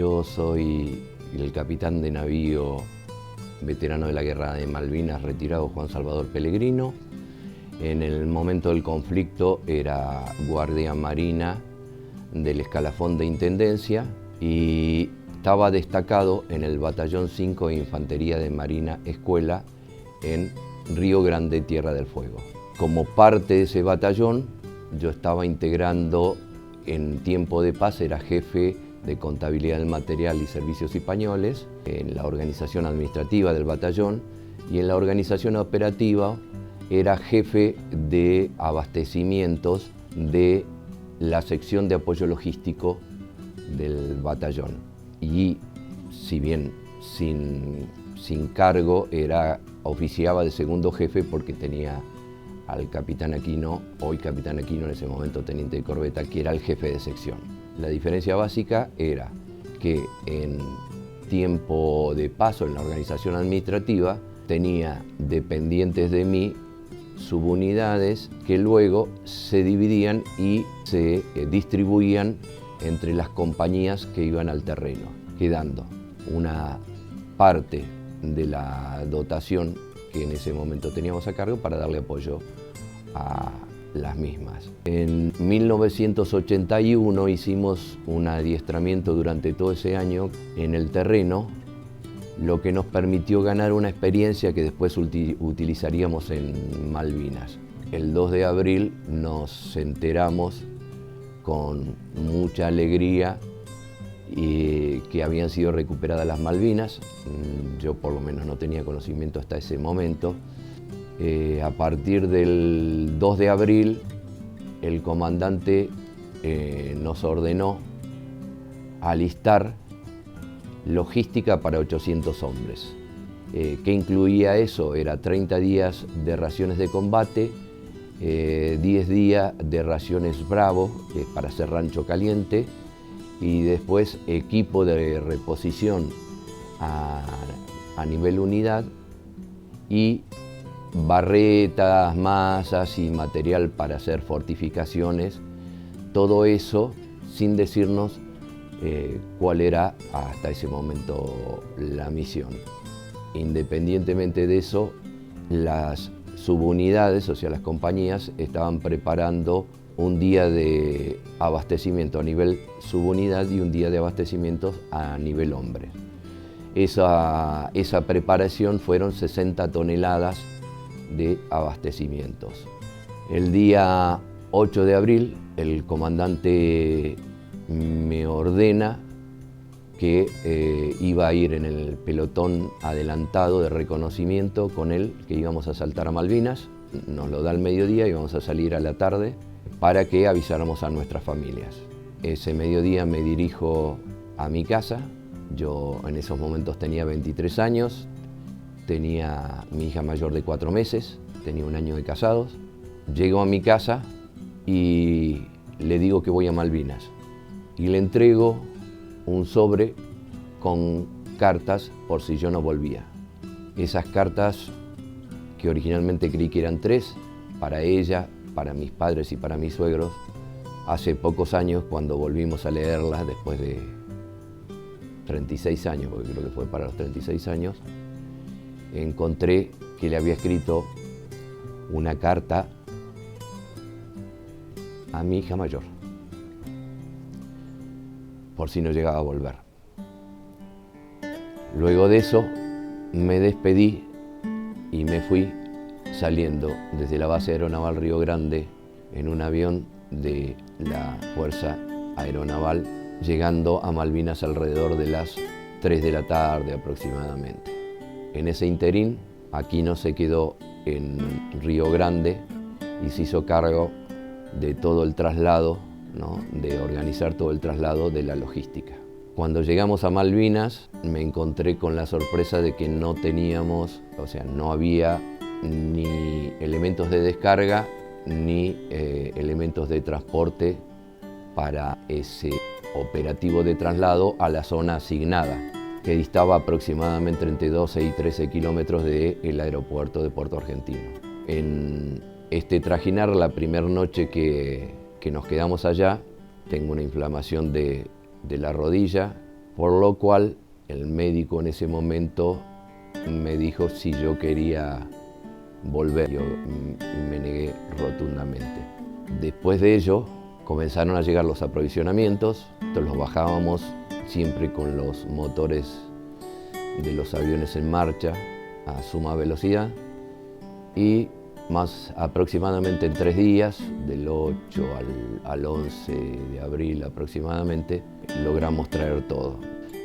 Yo soy el capitán de navío veterano de la Guerra de Malvinas, retirado Juan Salvador Pellegrino. En el momento del conflicto era guardia marina del escalafón de Intendencia y estaba destacado en el Batallón 5 de Infantería de Marina Escuela en Río Grande, Tierra del Fuego. Como parte de ese batallón, yo estaba integrando en tiempo de paz, era jefe de contabilidad del material y servicios españoles, en la organización administrativa del batallón, y en la organización operativa era jefe de abastecimientos de la sección de apoyo logístico del batallón. Y si bien sin cargo, oficiaba de segundo jefe porque tenía al capitán Aquino, hoy capitán Aquino, en ese momento teniente de corbeta, que era el jefe de sección. La diferencia básica era que en tiempo de paso en la organización administrativa tenía dependientes de mí subunidades que luego se dividían y se distribuían entre las compañías que iban al terreno, quedando una parte de la dotación que en ese momento teníamos a cargo para darle apoyo a las mismas. En 1981 hicimos un adiestramiento durante todo ese año en el terreno, lo que nos permitió ganar una experiencia que después utilizaríamos en Malvinas. El 2 de abril nos enteramos con mucha alegría que habían sido recuperadas las Malvinas. Yo por lo menos no tenía conocimiento hasta ese momento. A partir del 2 de abril, el comandante nos ordenó alistar logística para 800 hombres. ¿Qué incluía eso? Era 30 días de raciones de combate, 10 días de raciones Bravo para hacer rancho caliente y después equipo de reposición a nivel unidad y barretas, masas y material para hacer fortificaciones, todo eso sin decirnos cuál era hasta ese momento la misión. Independientemente de eso, las subunidades, o sea las compañías, estaban preparando un día de abastecimiento a nivel subunidad y un día de abastecimiento a nivel hombre. Esa preparación fueron 60 toneladas de abastecimientos. El día 8 de abril, el comandante me ordena que iba a ir en el pelotón adelantado de reconocimiento con él, que íbamos a saltar a Malvinas. Nos lo da al mediodía y vamos a salir a la tarde para que avisáramos a nuestras familias. Ese mediodía me dirijo a mi casa. Yo en esos momentos tenía 23 años, tenía mi hija mayor de 4 meses, tenía 1 año de casados. Llego a mi casa y le digo que voy a Malvinas y le entrego un sobre con cartas por si yo no volvía. Esas cartas, que originalmente creí que eran 3, para ella, para mis padres y para mis suegros, hace pocos años, cuando volvimos a leerlas, después de 36 años, porque creo que fue para los 36 años, encontré que le había escrito una carta a mi hija mayor, por si no llegaba a volver. Luego de eso, me despedí y me fui saliendo desde la base aeronaval Río Grande en un avión de la Fuerza Aeronaval, llegando a Malvinas alrededor de las 3 de la tarde aproximadamente. En ese interín, Aquino se quedó en Río Grande y se hizo cargo de todo el traslado, ¿no? De organizar todo el traslado de la logística. Cuando llegamos a Malvinas, me encontré con la sorpresa de que no teníamos, o sea, no había ni elementos de descarga ni elementos de transporte para ese operativo de traslado a la zona asignada, que distaba aproximadamente entre 12 y 13 kilómetros del aeropuerto de Puerto Argentino. En este trajinar, la primera noche que nos quedamos allá, tengo una inflamación de la rodilla por lo cual el médico en ese momento me dijo si yo quería volver. Yo me negué rotundamente. Después de ello comenzaron a llegar los aprovisionamientos, entonces los bajábamos siempre con los motores de los aviones en marcha a suma velocidad, y más aproximadamente en 3 días, del 8 al 11 de abril aproximadamente, logramos traer todo.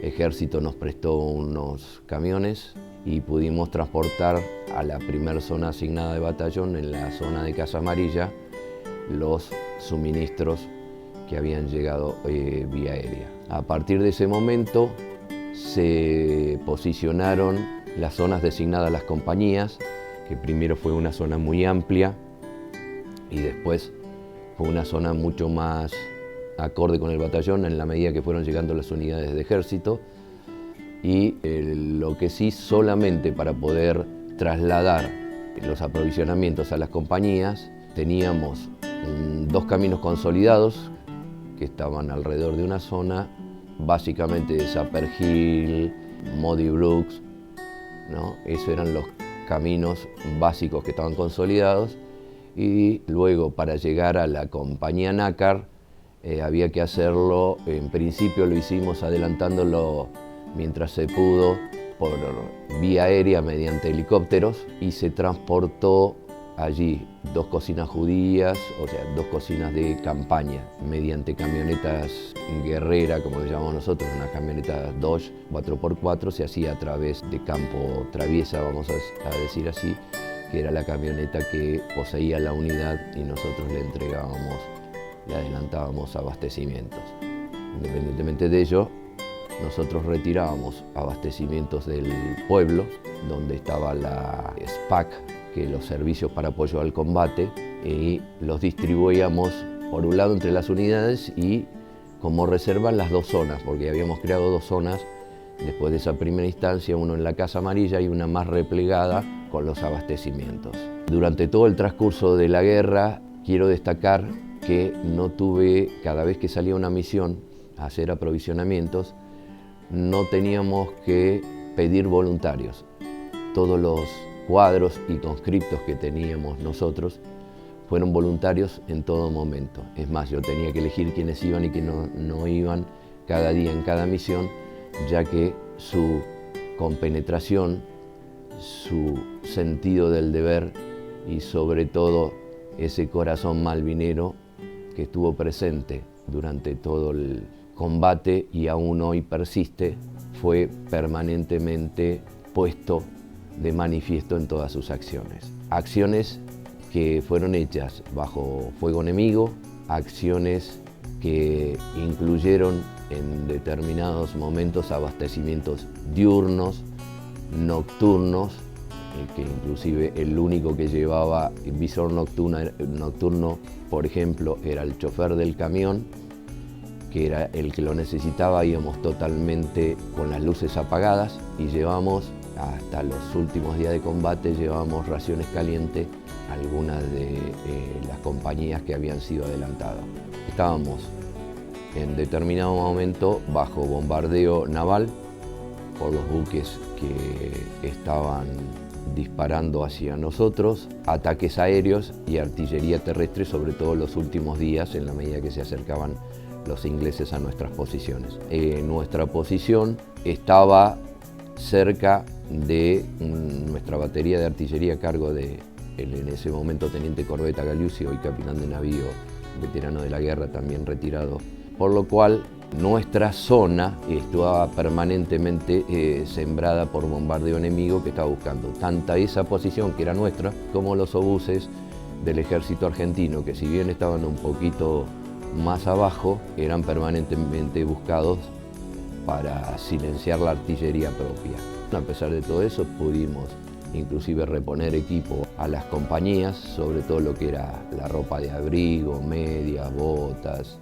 Ejército nos prestó unos camiones y pudimos transportar a la primera zona asignada de batallón, en la zona de Casa Amarilla, los suministros que habían llegado vía aérea. A partir de ese momento se posicionaron las zonas designadas a las compañías, que primero fue una zona muy amplia y después fue una zona mucho más acorde con el batallón en la medida que fueron llegando las unidades de ejército, y lo que sí, solamente para poder trasladar los aprovisionamientos a las compañías teníamos 2 caminos consolidados que estaban alrededor de una zona, básicamente de Sapper Hill, Muddy Brooks, ¿no? Esos eran los caminos básicos que estaban consolidados, y luego para llegar a la compañía Nácar había que hacerlo, en principio lo hicimos adelantándolo mientras se pudo por vía aérea mediante helicópteros, y se transportó allí 2 cocinas judías, o sea, 2 cocinas de campaña, mediante camionetas guerrera, como le llamamos nosotros, una camioneta Dodge 4x4, se hacía a través de campo traviesa, vamos a decir así, que era la camioneta que poseía la unidad y nosotros le entregábamos, le adelantábamos abastecimientos. Independientemente de ello, nosotros retirábamos abastecimientos del pueblo, donde estaba la SPAC, que los servicios para apoyo al combate, y los distribuíamos por un lado entre las unidades y como reserva en las 2 zonas, porque habíamos creado 2 zonas después de esa primera instancia, uno en la Casa Amarilla y una más replegada con los abastecimientos. Durante todo el transcurso de la guerra, quiero destacar que no tuve, cada vez que salía una misión a hacer aprovisionamientos, no teníamos que pedir voluntarios. Todos los cuadros y conscriptos que teníamos nosotros fueron voluntarios en todo momento. Es más, yo tenía que elegir quiénes iban y quiénes no iban cada día en cada misión, ya que su compenetración, su sentido del deber y sobre todo ese corazón malvinero que estuvo presente durante todo el combate y aún hoy persiste, fue permanentemente puesto de manifiesto en todas sus acciones. Acciones que fueron hechas bajo fuego enemigo, acciones que incluyeron en determinados momentos abastecimientos diurnos, nocturnos, que inclusive el único que llevaba visor nocturno, por ejemplo, era el chofer del camión, que era el que lo necesitaba. Íbamos totalmente con las luces apagadas y llevamos, hasta los últimos días de combate, llevábamos raciones calientes a algunas de las compañías que habían sido adelantadas. Estábamos en determinado momento bajo bombardeo naval por los buques que estaban disparando hacia nosotros, ataques aéreos y artillería terrestre, sobre todo los últimos días, en la medida que se acercaban los ingleses a nuestras posiciones. Nuestra posición estaba cerca de nuestra batería de artillería a cargo de en ese momento teniente corbeta Galiuzzi, hoy capitán de navío, veterano de la guerra, también retirado, por lo cual nuestra zona estaba permanentemente sembrada por bombardeo enemigo que estaba buscando tanto esa posición que era nuestra como los obuses del ejército argentino, que si bien estaban un poquito más abajo, eran permanentemente buscados para silenciar la artillería propia. A pesar de todo eso, pudimos inclusive reponer equipo a las compañías, sobre todo lo que era la ropa de abrigo, medias, botas,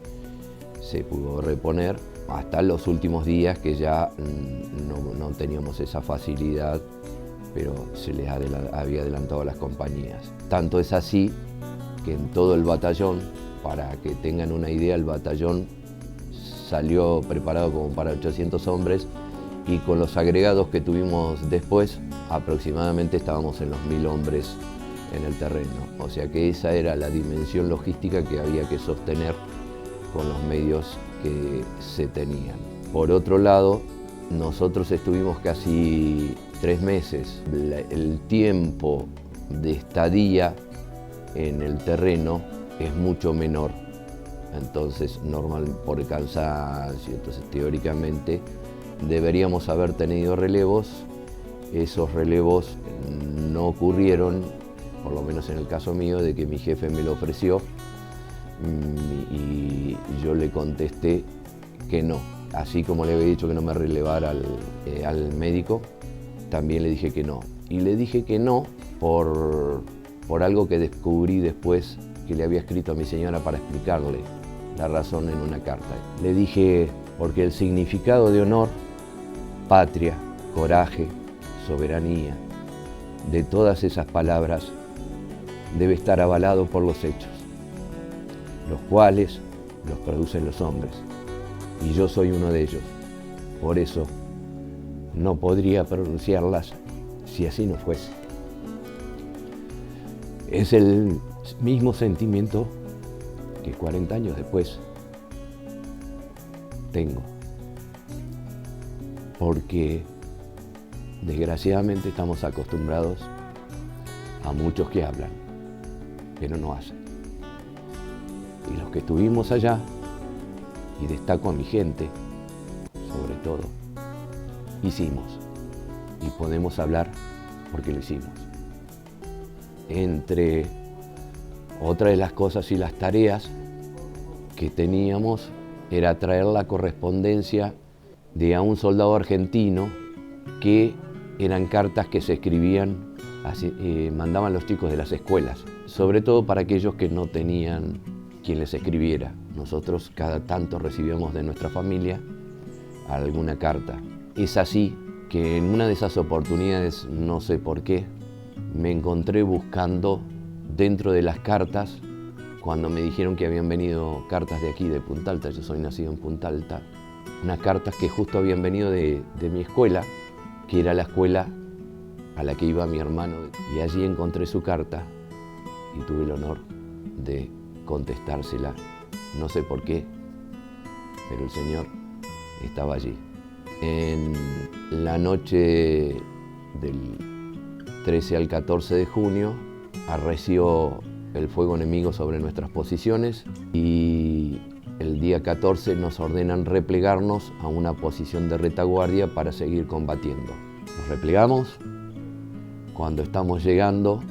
se pudo reponer hasta los últimos días, que ya no teníamos esa facilidad, pero se les había adelantado a las compañías. Tanto es así que en todo el batallón, para que tengan una idea, el batallón salió preparado como para 800 hombres y con los agregados que tuvimos después, aproximadamente estábamos en los 1000 hombres en el terreno. O sea que esa era la dimensión logística que había que sostener con los medios que se tenían. Por otro lado, nosotros estuvimos casi 3 meses. El tiempo de estadía en el terreno es mucho menor. Entonces, normal por cansancio, entonces teóricamente deberíamos haber tenido relevos. Esos relevos no ocurrieron, por lo menos en el caso mío, de que mi jefe me lo ofreció y yo le contesté que no. Así como le había dicho que no me relevara al médico, también le dije que no. Y le dije que no por algo que descubrí después, que le había escrito a mi señora para explicarle la razón en una carta. Le dije, porque el significado de honor, patria, coraje, soberanía, de todas esas palabras, debe estar avalado por los hechos, los cuales los producen los hombres. Y yo soy uno de ellos. Por eso no podría pronunciarlas si así no fuese. Es el mismo sentimiento que 40 años después tengo. Porque desgraciadamente estamos acostumbrados a muchos que hablan, pero no hacen. Y los que estuvimos allá, y destaco a mi gente, sobre todo, hicimos. Y podemos hablar porque lo hicimos. Entre otra de las cosas y las tareas que teníamos era traer la correspondencia de a un soldado argentino, que eran cartas que se escribían, mandaban los chicos de las escuelas, sobre todo para aquellos que no tenían quien les escribiera. Nosotros cada tanto recibíamos de nuestra familia alguna carta. Es así que en una de esas oportunidades, no sé por qué, me encontré buscando dentro de las cartas, cuando me dijeron que habían venido cartas de aquí, de Punta Alta, yo soy nacido en Punta Alta, unas cartas que justo habían venido de mi escuela, que era la escuela a la que iba mi hermano, y allí encontré su carta y tuve el honor de contestársela. No sé por qué, pero el Señor estaba allí. En la noche del 13 al 14 de junio arreció el fuego enemigo sobre nuestras posiciones y el día 14 nos ordenan replegarnos a una posición de retaguardia para seguir combatiendo. Nos replegamos. Cuando estamos llegando,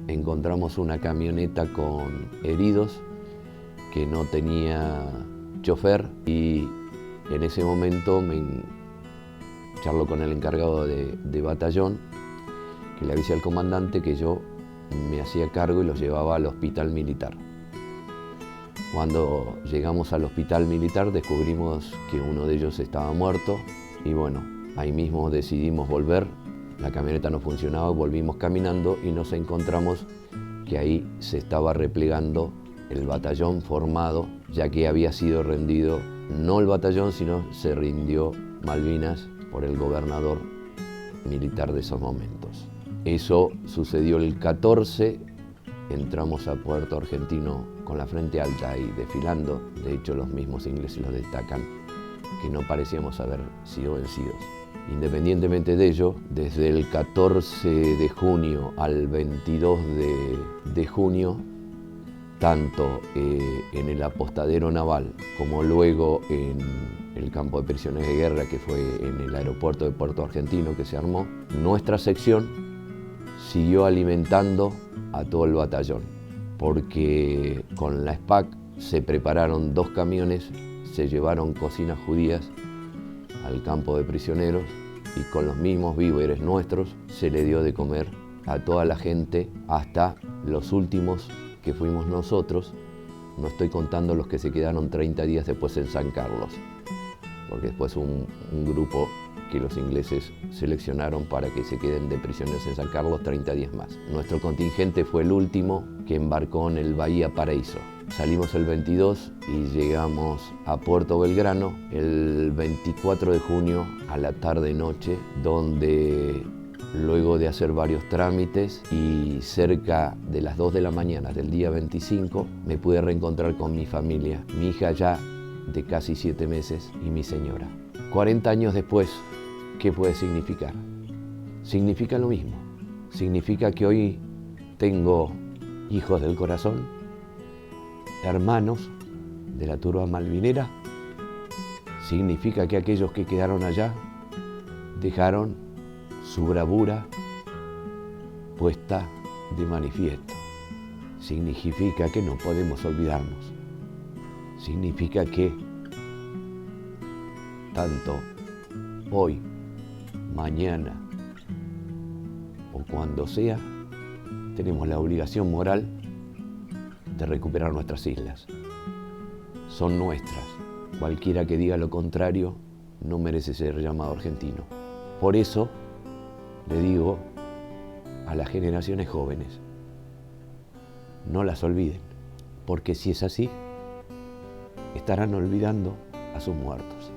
encontramos una camioneta con heridos que no tenía chofer y en ese momento charlo con el encargado de batallón, que le avisé al comandante que yo me hacía cargo y los llevaba al hospital militar. Cuando llegamos al hospital militar descubrimos que uno de ellos estaba muerto y bueno, ahí mismo decidimos volver. La camioneta no funcionaba, volvimos caminando y nos encontramos que ahí se estaba replegando el batallón formado, ya que había sido rendido, no el batallón, sino se rindió Malvinas por el gobernador militar de esos momentos. Eso sucedió el 14, entramos a Puerto Argentino con la frente alta y desfilando. De hecho, los mismos ingleses lo destacan, que no parecíamos haber sido vencidos. Independientemente de ello, desde el 14 de junio al 22 de junio, tanto en el apostadero naval como luego en el campo de prisioneros de guerra, que fue en el aeropuerto de Puerto Argentino que se armó, nuestra sección siguió alimentando a todo el batallón, porque con la SPAC se prepararon 2 camiones, se llevaron cocinas judías al campo de prisioneros y con los mismos víveres nuestros se le dio de comer a toda la gente, hasta los últimos que fuimos nosotros. No estoy contando los que se quedaron 30 días después en San Carlos, porque después un grupo que los ingleses seleccionaron para que se queden de prisioneros en San Carlos 30 días más. Nuestro contingente fue el último que embarcó en el Bahía Paraíso. Salimos el 22 y llegamos a Puerto Belgrano el 24 de junio a la tarde-noche, donde luego de hacer varios trámites y cerca de las 2 de la mañana del día 25, me pude reencontrar con mi familia, mi hija ya de casi 7 meses y mi señora. 40 años después, ¿qué puede significar? Significa lo mismo. Significa que hoy tengo hijos del corazón, hermanos de la turba malvinera. Significa que aquellos que quedaron allá dejaron su bravura puesta de manifiesto. Significa que no podemos olvidarnos. Significa que tanto hoy, mañana o cuando sea, tenemos la obligación moral de recuperar nuestras islas. Son nuestras. Cualquiera que diga lo contrario no merece ser llamado argentino. Por eso le digo a las generaciones jóvenes, no las olviden, porque si es así, estarán olvidando a sus muertos.